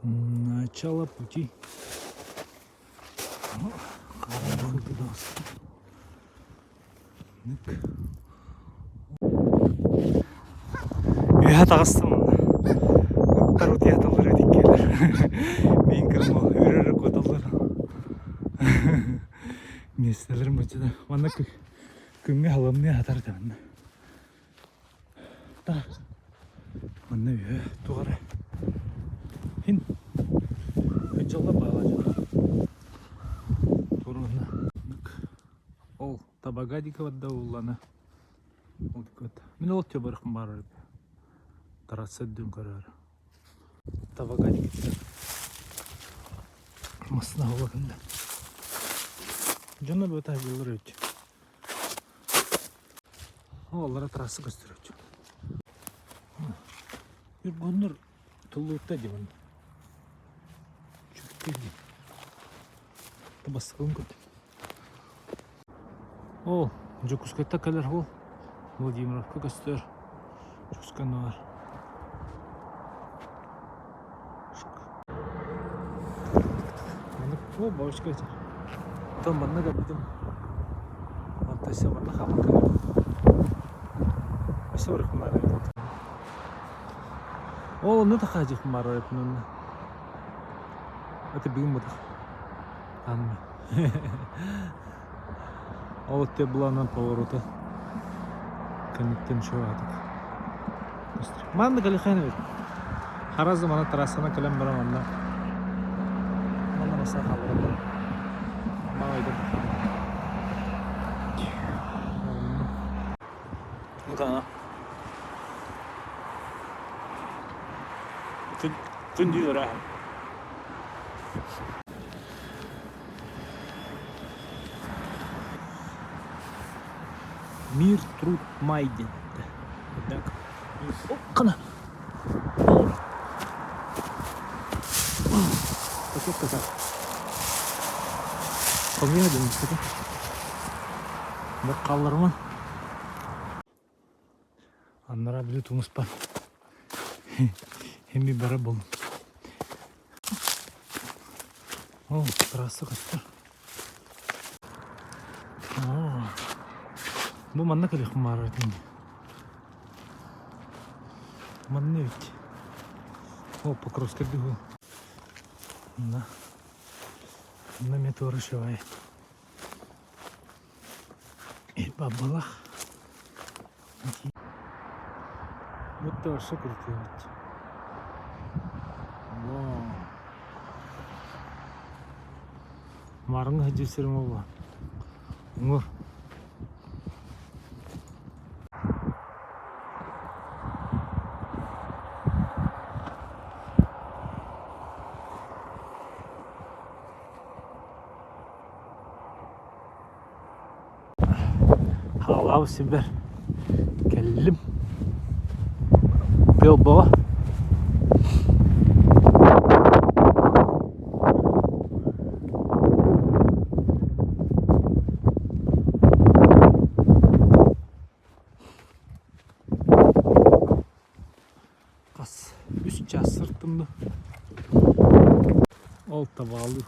Начало пути. Я тағыстым. Ұттар өте аталыр өтек келер. Мен кірім ол өрері көталыр. Местелерім өтеді. Ванна күнге халымне атар дәмін. Та. Ванна өе туғары. Хин. Өтжалда баға жа. Турғына. Ол табагадика вадда улланы. Мен ол те барықым бар өріп. Тарасы дөң көрер. Табагадика. Масына олағында. Жона бөті ажылыр өте. Олара тарасы көстір өте. Үргөнір тұллықта демін. Чүрттелді. Табасы қылым көті. Ол, жүкіскетті кәлер ол. Владимировка көстір. Жүкіскені бар. О, бабушка это. Там одна габидом. Вот то все одна хавка. А все враг мара. О, ну так ходит мара, ну. Это бим вот. Анна. А вот те была на повороте. Коннектен шоатик. Манна галихайна. Хараза мана тарасана калам бара манна. Masa kalau mau itu enggak tunjuk orang мир труд майден так кана так сказать. Komik aja maksudnya. Bercolor mah. Anlara bile tumus pan. Hem bir bara bol. Oh, terasa kasar. Oh. Bu mana kali kemarin ini? Mana itu? Oh, покровский духу. Nah. На метро решивает. И бабалах. Вот то, что крутилось. Вау. Марнга дюсермова. Ур. Halal Siber kellim Bilbao Kas 3 час sırtımda Ol tavalı